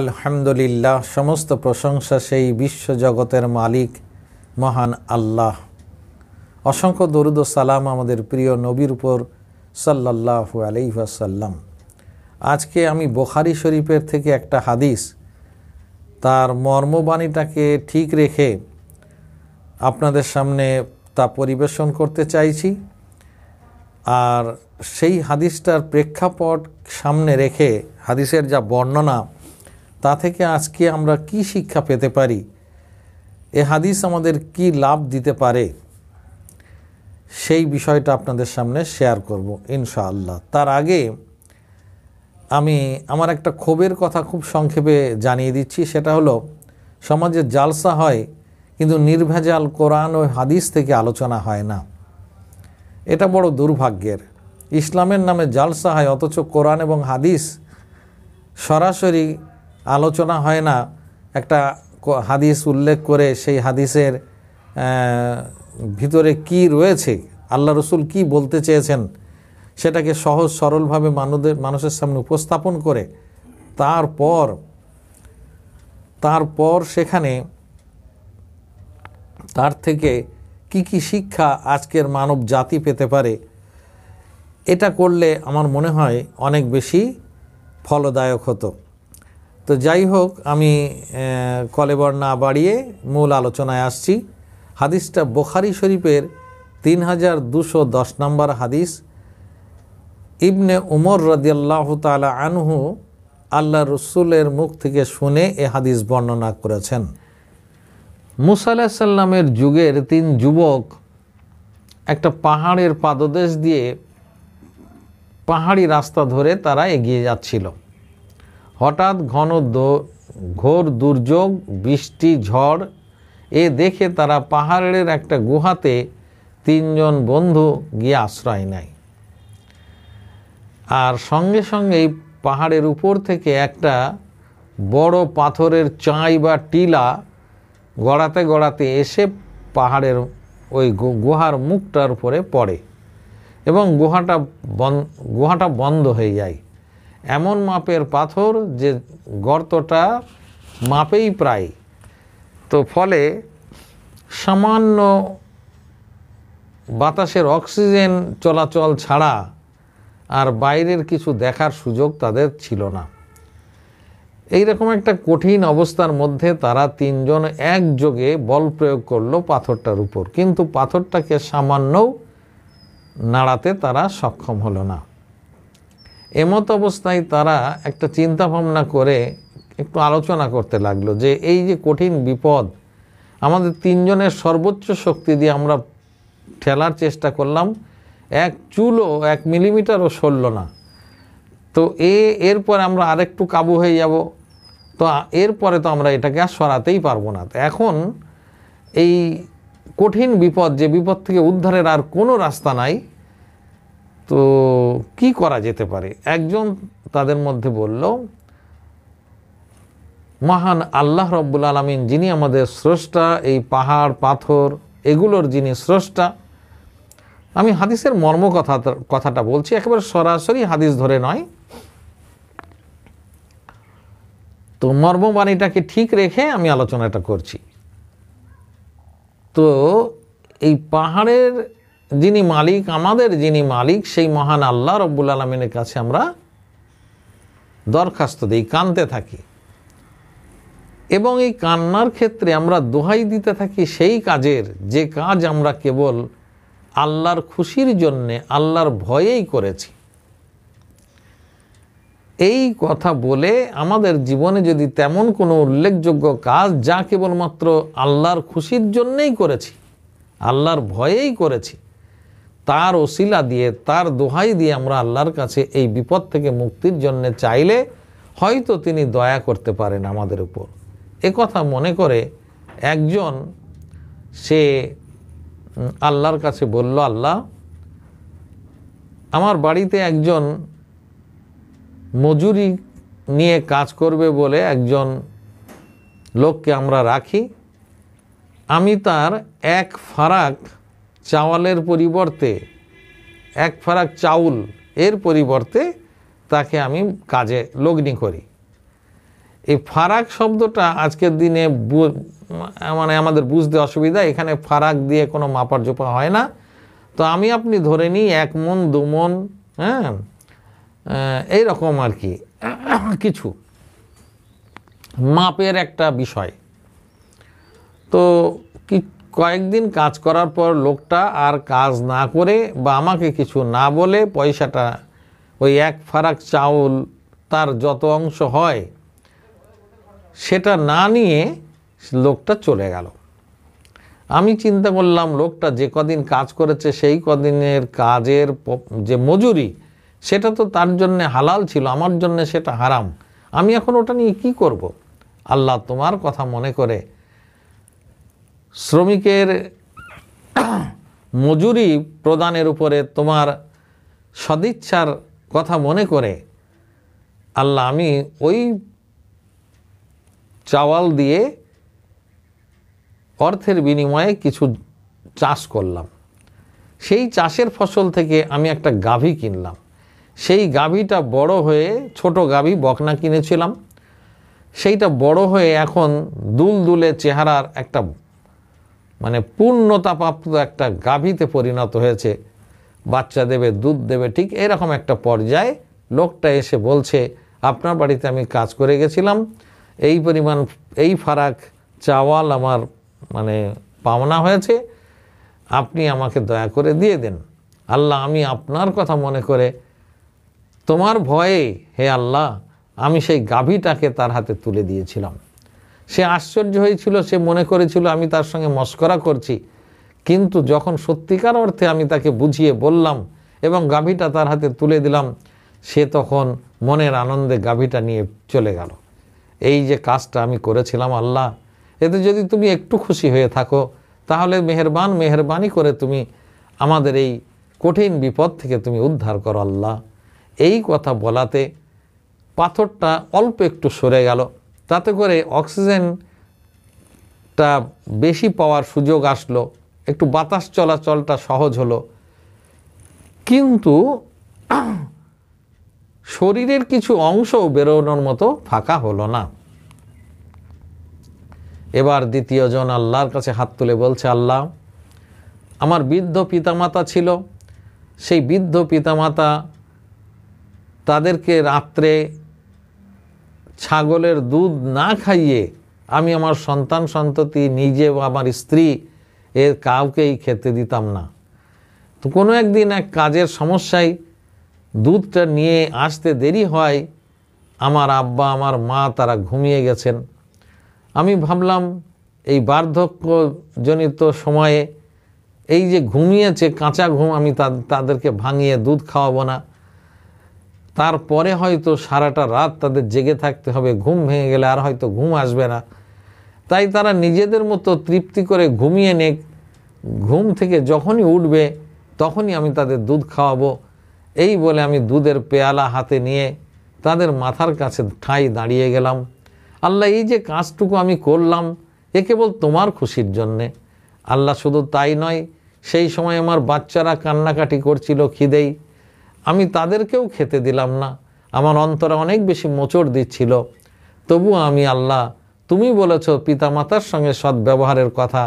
আলহামদুলিল্লাহ, সমস্ত প্রশংসা সেই বিশ্বজগতের মালিক মহান আল্লাহ। অসংখ্য দরুদ ও সালাম আমাদের প্রিয় নবীর উপর সাল্লাল্লাহু আলাইহি ওয়াসাল্লাম। আজকে আমি বুখারী শরীফের থেকে একটা হাদিস, তার মর্মবাণীটাকে ঠিক রেখে আপনাদের সামনে তা পরিবেশন করতে চাইছি। আর সেই হাদিসটার প্রেক্ষাপট সামনে রেখে হাদিসের যা বর্ণনা, তা থেকে আজকে আমরা কি শিক্ষা পেতে পারি, এ হাদিস আমাদের কি লাভ দিতে পারে, সেই বিষয়টা আপনাদের সামনে শেয়ার করব ইনশাআল্লাহ। তার আগে আমি আমার একটা ক্ষোভের কথা খুব সংক্ষেপে জানিয়ে দিচ্ছি। সেটা হলো, সমাজে জালসা হয় কিন্তু নির্ভেজাল কোরআন ও হাদিস থেকে আলোচনা হয় না। এটা বড় দুর্ভাগ্যের। ইসলামের নামে জালসা হয়, অথচ কোরআন এবং হাদিস সরাসরি আলোচনা হয় না। একটা হাদিস উল্লেখ করে সেই হাদিসের ভিতরে কি রয়েছে, আল্লাহ রসুল কি বলতে চেয়েছেন, সেটাকে সহজ সরলভাবে মানুষের সামনে উপস্থাপন করে তারপর সেখানে তার থেকে কি কি শিক্ষা আজকের মানব জাতি পেতে পারে, এটা করলে আমার মনে হয় অনেক বেশি ফলদায়ক হতো। তো যাই হোক, আমি কলেবর না বাড়িয়ে মূল আলোচনায় আসছি। হাদিসটা বুখারী শরীফের 3210 নম্বর হাদিস। ইবনে উমর রাদিয়াল্লাহু তাআলা আনহু আল্লাহ রসুলের মুখ থেকে শুনে এ হাদিস বর্ণনা করেছেন। মুসা আলাইহিস সালামের যুগের 3 যুবক একটা পাহাড়ের পাদদেশ দিয়ে পাহাড়ি রাস্তা ধরে তারা এগিয়ে যাচ্ছিল। হঠাৎ ঘোর দুর্যোগ, বৃষ্টি, ঝড় এ দেখে তারা পাহাড়ের একটা গুহাতে 3 জন বন্ধু গিয়ে আশ্রয় নেয়। আর সঙ্গে সঙ্গেই পাহাড়ের উপর থেকে একটা বড় পাথরের চাই বা টিলা গড়াতে গড়াতে এসে পাহাড়ের ওই গুহার মুখটার উপরে পড়ে এবং গুহাটা বন্ধ হয়ে যায়। এমন মাপের পাথর যে গর্তটা মাপেই প্রায়। তো ফলে সামান্য বাতাসের অক্সিজেন চলাচল ছাড়া আর বাইরের কিছু দেখার সুযোগ তাদের ছিল না। এইরকম একটা কঠিন অবস্থার মধ্যে তারা 3 জন একযোগে বল প্রয়োগ করলো পাথরটার উপর, কিন্তু পাথরটাকে সামান্যও নাড়াতে তারা সক্ষম হলো না। এমত অবস্থায় তারা একটা চিন্তা ভাবনা করে একটু আলোচনা করতে লাগলো যে এই যে কঠিন বিপদ, আমাদের 3 জনের সর্বোচ্চ শক্তি দিয়ে আমরা ঠেলার চেষ্টা করলাম, 1 চুলও 1 মিলিমিটারও সরল না। তো এরপরে আমরা আরেকটু কাবু হয়ে যাব, তো এরপরে তো আমরা এটাকে আর সরাতেই পারবো না। তো এখন এই কঠিন বিপদ, যে বিপদ থেকে উদ্ধারের আর কোনো রাস্তা নাই, তো কি করা যেতে পারে? একজন তাদের মধ্যে বলল, মহান আল্লাহ রব্বুল আলামিন, যিনি আমাদের স্রষ্টা, এই পাহাড় পাথর এগুলোর যিনি স্রষ্টা। আমি হাদিসের কথাটা বলছি, একেবারে সরাসরি হাদিস ধরে নয়। তো মর্মবাণীটাকে ঠিক রেখে আমি আলোচনাটা করছি। তো এই পাহাড়ের যিনি মালিক, আমাদের যিনি মালিক, সেই মহান আল্লাহ রব্বুল আলামিনের কাছে আমরা দরখাস্ত দিই, কাঁদতে থাকি এবং এই কান্নার ক্ষেত্রে আমরা দোহাই দিতে থাকি সেই কাজের, যে কাজ আমরা কেবল আল্লাহর খুশির জন্যে, আল্লাহর ভয়েই করেছি। এই কথা বলে আমাদের জীবনে যদি তেমন কোনো উল্লেখযোগ্য কাজ যা কেবলমাত্র আল্লাহর খুশির জন্যেই করেছি, আল্লাহর ভয়েই করেছি, তার ওসিলা দিয়ে, তার দোহাই দিয়ে আমরা আল্লাহর কাছে এই বিপদ থেকে মুক্তির জন্য চাইলে হয়তো তিনি দয়া করতে পারেন আমাদের উপর। এ কথা মনে করে একজন সে আল্লাহর কাছে বলল, আল্লাহ, আমার বাড়িতে একজন মজুরি নিয়ে কাজ করবে বলে একজন লোককে আমরা রাখি, আমি তার 1 ফারাক চাওয়ালের পরিবর্তে, 1 ফারাক চাউল এর পরিবর্তে তাকে আমি কাজে লগ্নি করি। এই ফারাক শব্দটা আজকের দিনে মানে আমাদের বুঝতে অসুবিধা, এখানে ফারাক দিয়ে কোনো মাপার জোপা হয় না। তো আমি আপনি ধরে নিই 1 মণ 2 মণ, হ্যাঁ, এইরকম আর কি কিছু মাপের একটা বিষয়। তো কয়েকদিন কাজ করার পর লোকটা আর কাজ না করে বা আমাকে কিছু না বলে পয়সাটা, ওই 1 ফারাক চাউল তার যত অংশ হয় সেটা না নিয়ে লোকটা চলে গেল। আমি চিন্তা করলাম লোকটা যে কদিন কাজ করেছে সেই কদিনের কাজের যে মজুরি সেটা তো তার জন্য হালাল ছিল, আমার জন্য সেটা হারাম। আমি এখন ওটা নিয়ে কি করব? আল্লাহ তোমার কথা মনে করে, শ্রমিকের মজুরি প্রদানের উপরে তোমার সদিচ্ছার কথা মনে করে আল্লাহ আমি ওই চাওয়াল দিয়ে অর্থের বিনিময়ে কিছু চাষ করলাম। সেই চাষের ফসল থেকে আমি একটা গাভী কিনলাম। সেই গাভীটা বড় হয়ে, ছোট গাভী বকনা কিনেছিলাম, সেইটা বড় হয়ে এখন দুলদুলে চেহারার একটা মানে পূর্ণতাপ্রাপ্ত একটা গাভীতে পরিণত হয়েছে, বাচ্চা দেবে, দুধ দেবে। ঠিক এরকম একটা পর্যায়ে লোকটা এসে বলছে, আপনার বাড়িতে আমি কাজ করে গেছিলাম, এই পরিমাণ এই ফারাক চাওয়াল আমার মানে পাওনা হয়েছে, আপনি আমাকে দয়া করে দিয়ে দেন। আল্লাহ আমি আপনার কথা মনে করে তোমার ভয়ে হে আল্লাহ আমি সেই গাভীটাকে তার হাতে তুলে দিয়েছিলাম। সে আশ্চর্য হয়েছিল, সে মনে করেছিল আমি তার সঙ্গে মস্করা করছি, কিন্তু যখন সত্যিকার অর্থে আমি তাকে বুঝিয়ে বললাম এবং গাভীটা তার হাতে তুলে দিলাম, সে তখন মনের আনন্দে গাভীটা নিয়ে চলে গেল। এই যে কাজটা আমি করেছিলাম আল্লাহ, এতে যদি তুমি একটু খুশি হয়ে থাকো তাহলে মেহেরবানি করে তুমি আমাদের এই কঠিন বিপদ থেকে তুমি উদ্ধার করো আল্লাহ। এই কথা বলাতে পাথরটা অল্প একটু সরে গেল, তাতে করে অক্সিজেনটা বেশি পাওয়ার সুযোগ আসলো, একটু বাতাস চলাচলটা সহজ হলো, কিন্তু শরীরের কিছু অংশও বেরোনোর মতো ফাঁকা হলো না। এবার দ্বিতীয় জন আল্লাহর কাছে হাত তুলে বলছে, আল্লাহ আমার বৃদ্ধ পিতামাতা ছিল, সেই বৃদ্ধ পিতামাতা তাদেরকে রাত্রে ছাগলের দুধ না খাইয়ে আমি আমার সন্তান সন্ততি নিজে বা আমার স্ত্রী এর কাউকেই খেতে দিতাম না। তো কোনো একদিন এক কাজের সমস্যায় দুধটা নিয়ে আসতে দেরি হয়, আমার আব্বা আমার মা তারা ঘুমিয়ে গেছেন। আমি ভাবলাম এই বার্ধক্যজনিত সময়ে এই যে ঘুমিয়েছে কাঁচা ঘুম, আমি তাদেরকে ভাঙিয়ে দুধ খাওয়াবো না, তারপরে হয়তো সারাটা রাত তাদের জেগে থাকতে হবে, ঘুম ভেঙে গেলে আর হয়তো ঘুম আসবে না, তাই তারা নিজেদের মতো তৃপ্তি করে ঘুমিয়ে নেক, ঘুম থেকে যখনই উঠবে তখনই আমি তাদের দুধ খাওয়াবো। এই বলে আমি দুধের পেয়ালা হাতে নিয়ে তাদের মাথার কাছে ঠাঁই দাঁড়িয়ে গেলাম। আল্লাহ এই যে কাজটুকু আমি করলাম এ কেবল তোমার খুশির জন্যে। আল্লাহ শুধু তাই নয়, সেই সময় আমার বাচ্চারা কান্নাকাটি করছিল খিদেই, আমি তাদেরকেও খেতে দিলাম না, আমার অন্তরে অনেক বেশি মোচড় দিচ্ছিল, তবুও আমি আল্লাহ তুমি বলেছ পিতামাতার সঙ্গে সদ্ব্যবহারের কথা,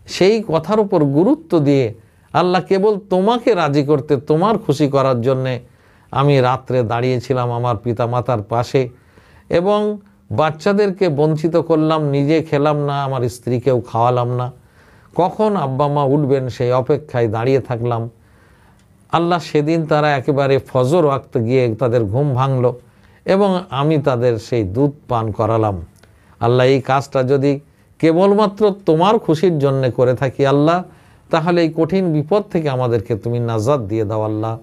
সেই কথার উপর গুরুত্ব দিয়ে আল্লাহ কেবল তোমাকে রাজি করতে, তোমার খুশি করার জন্যে আমি রাত্রে দাঁড়িয়েছিলাম আমার পিতামাতার পাশে এবং বাচ্চাদেরকে বঞ্চিত করলাম, নিজে খেলাম না, আমার স্ত্রীকেও খাওয়ালাম না। কখন আব্বা মা উঠবেন সেই অপেক্ষায় দাঁড়িয়ে থাকলাম। আল্লাহ সেদিন তারা একেবারে ফজর ওয়াক্ত গিয়ে তাদের ঘুম ভাঙল এবং আমি তাদের সেই দুধ পান করালাম। আল্লাহ এই কাজটা যদি কেবলমাত্র তোমার খুশির জন্য করে থাকি আল্লাহ, তাহলে এই কঠিন বিপদ থেকে আমাদেরকে তুমি নাজাত দিয়ে দাও আল্লাহ।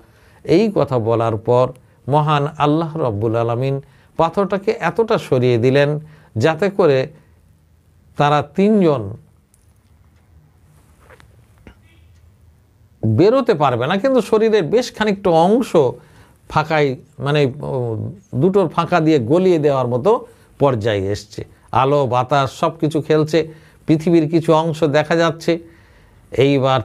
এই কথা বলার পর মহান আল্লাহ রব্বুল আলামিন পাথরটাকে এতটা সরিয়ে দিলেন যাতে করে তারা তিনজন বেরোতে পারবে না, কিন্তু শরীরের বেশ খানিকটা অংশ ফাঁকায় মানে দুটোর ফাঁকা দিয়ে গলিয়ে দেওয়ার মতো পর্যায়ে এসছে। আলো বাতাস সব কিছু খেলছে, পৃথিবীর কিছু অংশ দেখা যাচ্ছে। এইবার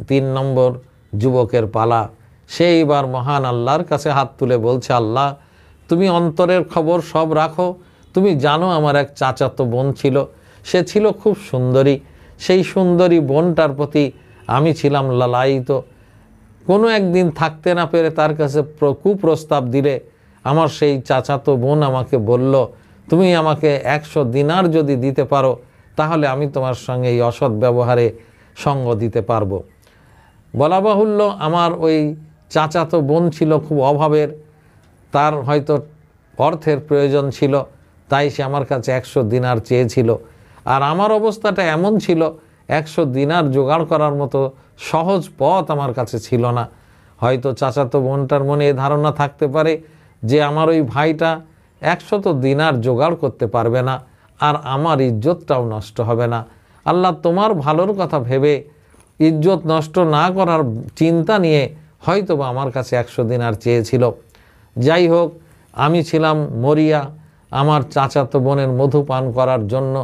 তিন নম্বর যুবকের পালা। সেইবার মহান আল্লাহর কাছে হাত তুলে বলছে, আল্লাহ তুমি অন্তরের খবর সব রাখো, তুমি জানো আমার এক চাচাতো বোন ছিল, সে ছিল খুব সুন্দরী। সেই সুন্দরী বোনটার প্রতি আমি ছিলাম লালায়িত। কোনো একদিন থাকতে না পেরে তার কাছে কুপ্রস্তাব দিলে আমার সেই চাচাতো বোন আমাকে বলল, তুমি আমাকে 100 দিনার যদি দিতে পারো তাহলে আমি তোমার সঙ্গে এই অসৎ ব্যবহারে সঙ্গ দিতে পারবো। বলা বাহুল্য, আমার ওই চাচাতো বোন ছিল খুব অভাবের, তার হয়তো অর্থের প্রয়োজন ছিল, তাই সে আমার কাছে 100 দিনার চেয়েছিল। আর আমার অবস্থাটা এমন ছিল, 100 দিনার জোগাড় করার মতো সহজ পথ আমার কাছে ছিল না। হয়তো চাচাতো বোনটার মনে এ ধারণা থাকতে পারে যে আমার ওই ভাইটা 100 দিনার জোগাড় করতে পারবে না, আর আমার ইজ্জতটাও নষ্ট হবে না। আল্লাহ তোমার ভালোর কথা ভেবে ইজ্জত নষ্ট না করার চিন্তা নিয়ে হয়তো বা আমার কাছে 100 দিনার চেয়েছিল। যাই হোক, আমি ছিলাম মরিয়া আমার চাচাতো বোনের মধু পান করার জন্য।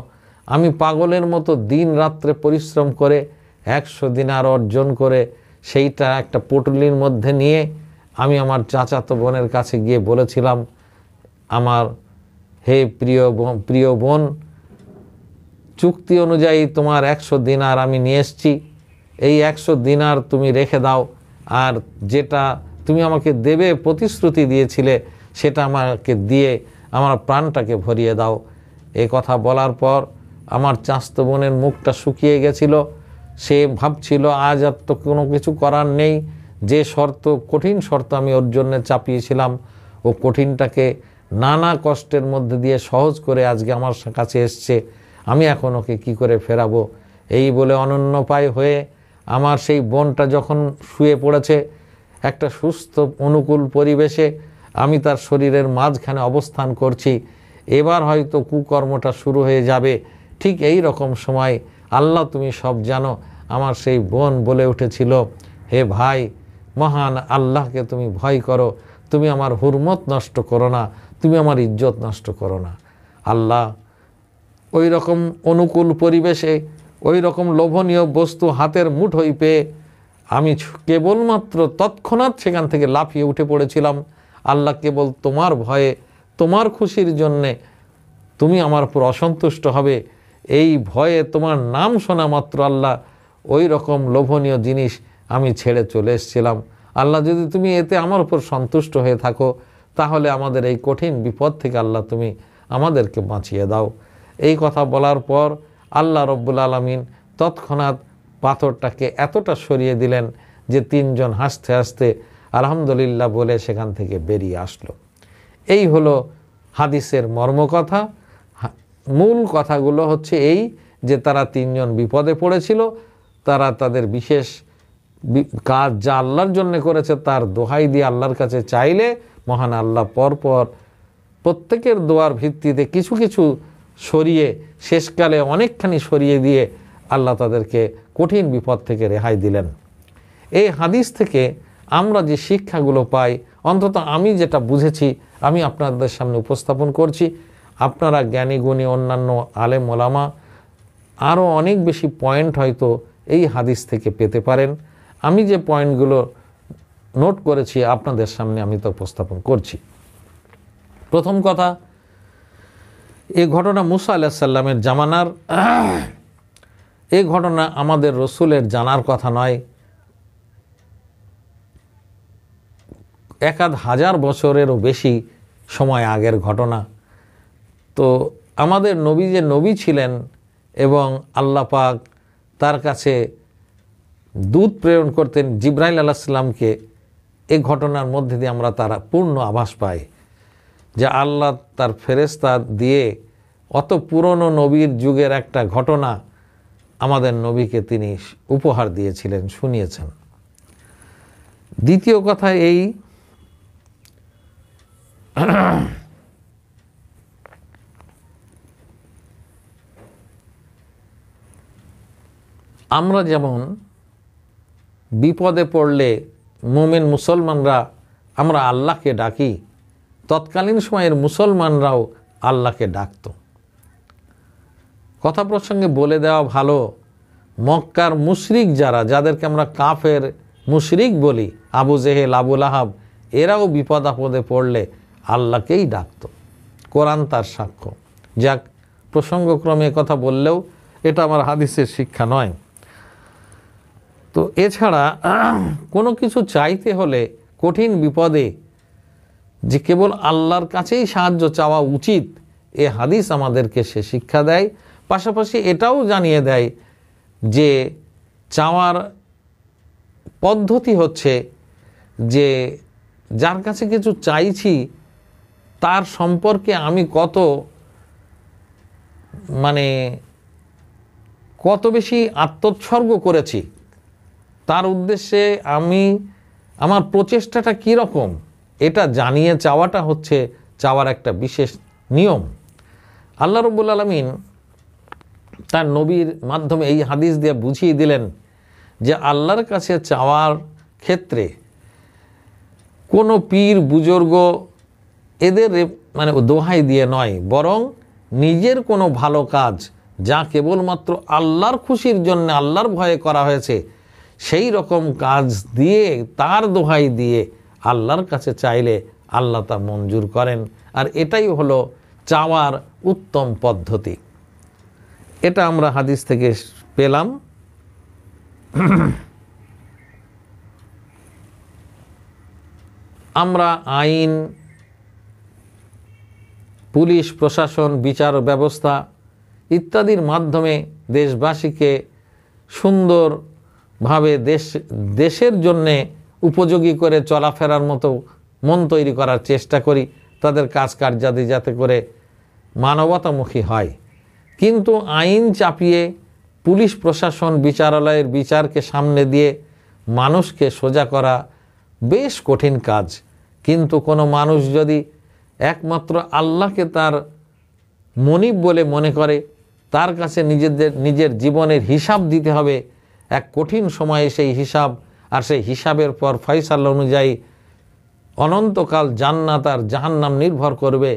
আমি পাগলের মতো দিন রাত্রে পরিশ্রম করে 100 দিনার অর্জন করে সেইটা একটা পুটলির মধ্যে নিয়ে আমি আমার চাচাতো বোনের কাছে গিয়ে বলেছিলাম, আমার হে প্রিয় বোন, চুক্তি অনুযায়ী তোমার 100 দিনার আমি নিয়ে এসেছি, এই 100 দিনার তুমি রেখে দাও, আর যেটা তুমি আমাকে দেবে প্রতিশ্রুতি দিয়েছিলে সেটা আমাকে দিয়ে আমার প্রাণটাকে ভরিয়ে দাও। এ কথা বলার পর আমার চাচাতো বোনের মুখটা শুকিয়ে গেছিল। সে ভাবছিল আজ আর তো কোনো কিছু করার নেই, যে শর্ত, কঠিন শর্ত আমি ওর জন্য চাপিয়েছিলাম, ও কঠিনটাকে নানা কষ্টের মধ্যে দিয়ে সহজ করে আজকে আমার কাছে এসছে, আমি এখন ওকে কী করে ফেরাবো। এই বলে অনন্যপায় হয়ে আমার সেই বোনটা যখন শুয়ে পড়েছে একটা সুস্থ অনুকূল পরিবেশে, আমি তার শরীরের মাঝখানে অবস্থান করছি, এবার হয়তো কুকর্মটা শুরু হয়ে যাবে। ঠিক এই রকম সময় আল্লাহ তুমি সব জানো, আমার সেই বোন বলে উঠেছিল, হে ভাই, মহান আল্লাহকে তুমি ভয় করো, তুমি আমার হুরমত নষ্ট করো না, তুমি আমার ইজ্জত নষ্ট করো না। আল্লাহ ওই রকম অনুকূল পরিবেশে ওই রকম লোভনীয় বস্তু হাতের মুঠোয় পেয়ে আমি কেবলমাত্র তৎক্ষণাৎ সেখান থেকে লাফিয়ে উঠে পড়েছিলাম। আল্লাহ কেবল তোমার ভয়ে, তোমার খুশির জন্যে তুমি আমার উপর অসন্তুষ্ট হবে, এই ভয়ে তোমার নাম শোনা মাত্র আল্লাহ ওই রকম লোভনীয় জিনিস আমি ছেড়ে চলে এসেছিলাম। আল্লাহ, যদি তুমি এতে আমার উপর সন্তুষ্ট হয়ে থাকো তাহলে আমাদের এই কঠিন বিপদ থেকে আল্লাহ তুমি আমাদেরকে বাঁচিয়ে দাও। এই কথা বলার পর আল্লাহ রব্বুল আলামিন তৎক্ষণাৎ পাথরটাকে এতটা সরিয়ে দিলেন যে 3 জন হাসতে হাসতে আলহামদুলিল্লাহ বলে সেখান থেকে বেরিয়ে আসলো। এই হলো হাদিসের মর্মকথা। মূল কথাগুলো হচ্ছে এই যে তারা 3 জন বিপদে পড়েছিল, তারা তাদের বিশেষ কাজ যা আল্লাহর জন্য করেছে তার দোহাই দিয়ে আল্লাহর কাছে চাইলে মহান আল্লাহ পরপর প্রত্যেকের দোয়ার ভিত্তিতে কিছু কিছু সরিয়ে, শেষকালে অনেকখানি সরিয়ে দিয়ে আল্লাহ তাদেরকে কঠিন বিপদ থেকে রেহাই দিলেন। এই হাদিস থেকে আমরা যে শিক্ষাগুলো পাই, অন্তত আমি যেটা বুঝেছি আমি আপনাদের সামনে উপস্থাপন করছি। আপনারা জ্ঞানী গুণী অন্যান্য আলেম ওলামা আরও অনেক বেশি পয়েন্ট হয়তো এই হাদিস থেকে পেতে পারেন। আমি যে পয়েন্টগুলো নোট করেছি আপনাদের সামনে আমি তা উপস্থাপন করছি। প্রথম কথা, এই ঘটনা মুসা আলাইহিস সালামের জামানার, এই ঘটনা আমাদের রসুলের জানার কথা নয়, 1000 বছরেরও বেশি সময় আগের ঘটনা। তো আমাদের নবী যে নবী ছিলেন এবং আল্লাহ পাক তার কাছে দূত প্রেরণ করতেন জিবরাইল আলাইহিস সালামকে, এই ঘটনার মধ্যে দিয়ে আমরা তার পূর্ণ আভাস পাই যে আল্লাহ তার ফেরেশতা দিয়ে অত পুরনো নবীর যুগের একটা ঘটনা আমাদের নবীকে তিনি উপহার দিয়েছিলেন, শুনিয়েছেন। দ্বিতীয় কথা এই, আমরা যেমন বিপদে পড়লে মুমিন মুসলমানরা আমরা আল্লাহকে ডাকি, তৎকালীন সময়ের মুসলমানরাও আল্লাহকে ডাকত। কথা প্রসঙ্গে বলে দেওয়া ভালো, মক্কার মুশরিক যারা, যাদেরকে আমরা কাফের মুশরিক বলি, আবু জেহেল, আবু লাহাব, এরাও বিপদ আপদে পড়লে আল্লাহকেই ডাকত। কোরআন তার সাক্ষ্য। যাক, প্রসঙ্গক্রমে কথা বললেও এটা আমার হাদিসের শিক্ষা নয়। তো এছাড়া কোনো কিছু চাইতে হলে কঠিন বিপদে যে কেবল আল্লাহর কাছেই সাহায্য চাওয়া উচিত, এ হাদিস আমাদেরকে সে শিক্ষা দেয়। পাশাপাশি এটাও জানিয়ে দেয় যে চাওয়ার পদ্ধতি হচ্ছে যে যার কাছে কিছু চাইছি তার সম্পর্কে আমি কত বেশি আত্মোৎসর্গ করেছি, তার উদ্দেশ্যে আমার প্রচেষ্টাটা কীরকম, এটা জানিয়ে চাওয়াটা হচ্ছে চাওয়ার একটা বিশেষ নিয়ম। আল্লাহ রাব্বুল আলামিন তার নবীর মাধ্যমে এই হাদিস দিয়ে বুঝিয়ে দিলেন যে আল্লাহর কাছে চাওয়ার ক্ষেত্রে কোনো পীর বুজুর্গ এদের দোহাই দিয়ে নয়, বরং নিজের কোনো ভালো কাজ যা কেবলমাত্র আল্লাহর খুশির জন্য আল্লাহর ভয়ে করা হয়েছে সেই রকম কাজ দিয়ে, তার দোহাই দিয়ে আল্লাহর কাছে চাইলে আল্লাহ তা মঞ্জুর করেন। আর এটাই হলো চাওয়ার উত্তম পদ্ধতি। এটা আমরা হাদিস থেকে পেলাম। আমরা আইন, পুলিশ প্রশাসন, বিচার ব্যবস্থা ইত্যাদির মাধ্যমে দেশবাসীকে সুন্দরভাবে দেশের জন্যে উপযোগী করে চলাফেরার মতো মন তৈরি করার চেষ্টা করি, তাদের কাজ কার্যাদি যাতে করে মানবতামুখী হয়। কিন্তু আইন চাপিয়ে পুলিশ প্রশাসন বিচারালয়ের বিচারকে সামনে দিয়ে মানুষকে সোজা করা বেশ কঠিন কাজ। কিন্তু কোনো মানুষ যদি একমাত্র আল্লাহকে তার মনিব বলে মনে করে, তার কাছে নিজের জীবনের হিসাব দিতে হবে, এক কঠিন সময়ে সেই হিসাব, আর সেই হিসাবের পর ফয়সালা অনুযায়ী অনন্তকাল জান্নাত আর জাহান্নাম নির্ভর করবে,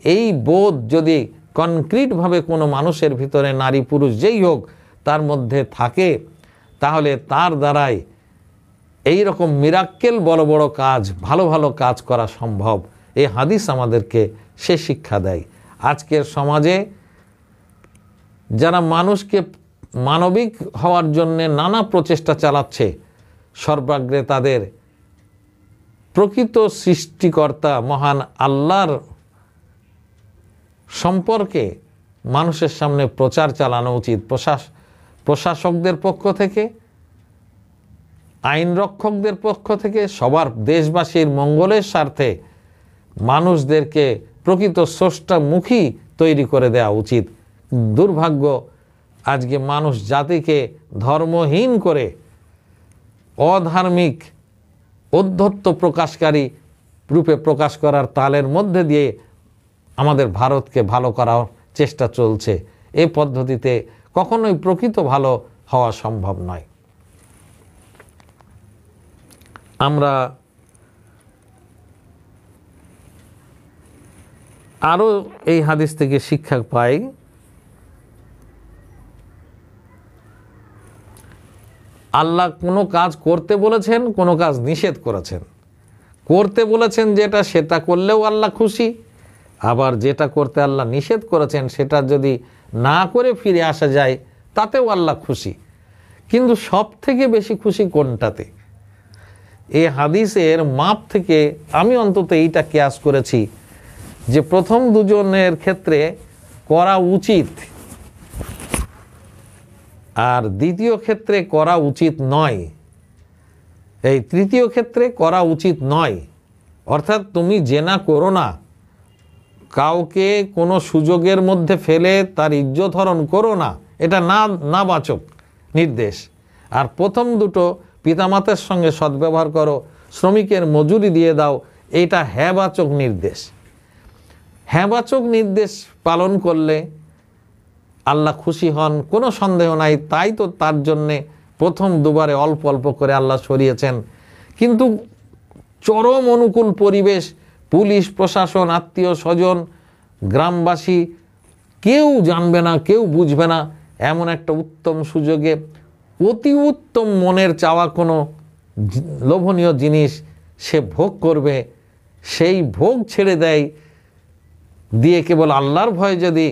এই বোধ যদি কনক্রিটভাবে কোনো মানুষের ভিতরে, নারী পুরুষ যেই হোক, তার মধ্যে থাকে, তাহলে তার দ্বারাই এই রকম মিরাক্কেল বড় বড় কাজ, ভালো ভালো কাজ করা সম্ভব। এই হাদিস আমাদেরকে সে শিক্ষা দেয়। আজকের সমাজে যারা মানুষকে মানবিক হওয়ার জন্যে নানা প্রচেষ্টা চালাচ্ছে, সর্বাগ্রে তাদের প্রকৃত সৃষ্টিকর্তা মহান আল্লাহর সম্পর্কে মানুষের সামনে প্রচার চালানো উচিত। প্রশাসকদের পক্ষ থেকে, আইন রক্ষকদের পক্ষ থেকে, সবার দেশবাসীর মঙ্গলের স্বার্থে মানুষদেরকে প্রকৃত স্রষ্টামুখী তৈরি করে দেওয়া উচিত। দুর্ভাগ্য, আজকে মানুষ জাতিকে ধর্মহীন করে অধার্মিক ঔদ্ধত্য প্রকাশকারী রূপে প্রকাশ করার তালের মধ্যে দিয়ে আমাদের ভারতকে ভালো করার চেষ্টা চলছে। এই পদ্ধতিতে কখনোই প্রকৃত ভালো হওয়া সম্ভব নয়। আমরা আরও এই হাদিস থেকে শিক্ষা পাই, আল্লাহ কোনো কাজ করতে বলেছেন, কোনো কাজ নিষেধ করেছেন। করতে বলেছেন যেটা, সেটা করলেও আল্লাহ খুশি, আবার যেটা করতে আল্লাহ নিষেধ করেছেন সেটা যদি না করে ফিরে আসা যায় তাতেও আল্লাহ খুশি। কিন্তু সব থেকে বেশি খুশি কোনটাতে? এই হাদিসের মাপ থেকে আমি অন্তত এইটা কিয়াস করেছি যে প্রথম দুজনের ক্ষেত্রে করা উচিত, আর দ্বিতীয় ক্ষেত্রে করা উচিত নয়, এই তৃতীয় ক্ষেত্রে করা উচিত নয়। অর্থাৎ তুমি জেনা করো না, কাউকে কোনো সুযোগের মধ্যে ফেলে তার ইজ্জত হরণ করো না, এটা নাবাচক নির্দেশ। আর প্রথম দুটো, পিতামাতার সঙ্গে সদ্ব্যবহার করো, শ্রমিকের মজুরি দিয়ে দাও, এটা হ্যাঁবাচক নির্দেশ। হ্যাঁবাচক নির্দেশ পালন করলে আল্লাহ খুশি হন, কোনো সন্দেহ নাই। তাই তো তার জন্যে প্রথম দুবারে অল্প অল্প করে আল্লাহ সরিয়েছেন। কিন্তু চরম অনুকূল পরিবেশ, পুলিশ প্রশাসন, আত্মীয় স্বজন, গ্রামবাসী কেউ জানবে না, কেউ বুঝবে না, এমন একটা উত্তম সুযোগে অতি উত্তম মনের চাওয়া কোনো লোভনীয় জিনিস সে ভোগ করবে, সেই ভোগ ছেড়ে দেয় দিয়ে কেবল আল্লাহর ভয়ে যদি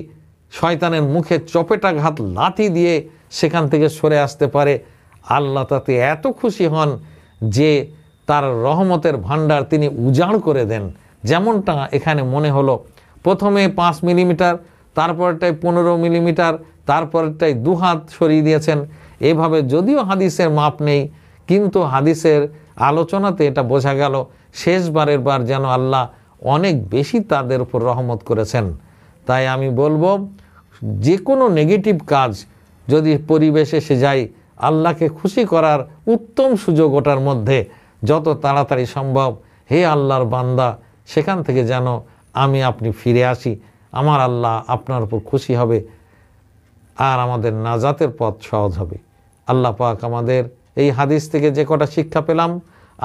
শয়তানের মুখে চপেটাঘাত লাথি দিয়ে সেখান থেকে সরে আসতে পারে, আল্লাহ তাতে এত খুশি হন যে তার রহমতের ভাণ্ডার তিনি উজাড় করে দেন। যেমনটা এখানে মনে হলো, প্রথমে 5 মিলিমিটার, তারপরটায় 15 মিলিমিটার, তারপরটায় 2 হাত সরিয়ে দিয়েছেন। এভাবে যদিও হাদিসের মাপ নেই, কিন্তু হাদিসের আলোচনাতে এটা বোঝা গেল শেষবারের বার যেন আল্লাহ অনেক বেশি তাদের উপর রহমত করেছেন। তাই আমি বলবো, যে কোনো নেগেটিভ কাজ যদি পরিবেশ এসে যায়, আল্লাহকে খুশি করার উত্তম সুযোগ ওটার মধ্যে, যত তাড়াতাড়ি সম্ভব হে আল্লাহর বান্দা সেখান থেকে যেন আপনি ফিরে আসি। আমার আল্লাহ আপনার উপর খুশি হবে আর আমাদের নাজাতের পথ সহজ হবে। আল্লাহ পাক আমাদের এই হাদিস থেকে যে কটা শিক্ষা পেলাম,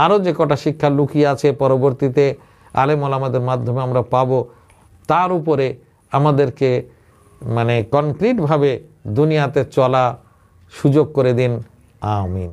আরও যে কটা শিক্ষা লুকিয়ে আছে পরবর্তীতে আলেম ওলামাদের মাধ্যমে আমরা পাবো, তার উপরে আমাদেরকে কনক্রিটভাবে দুনিয়াতে চলা সুযোগ করে দিন। আমিন।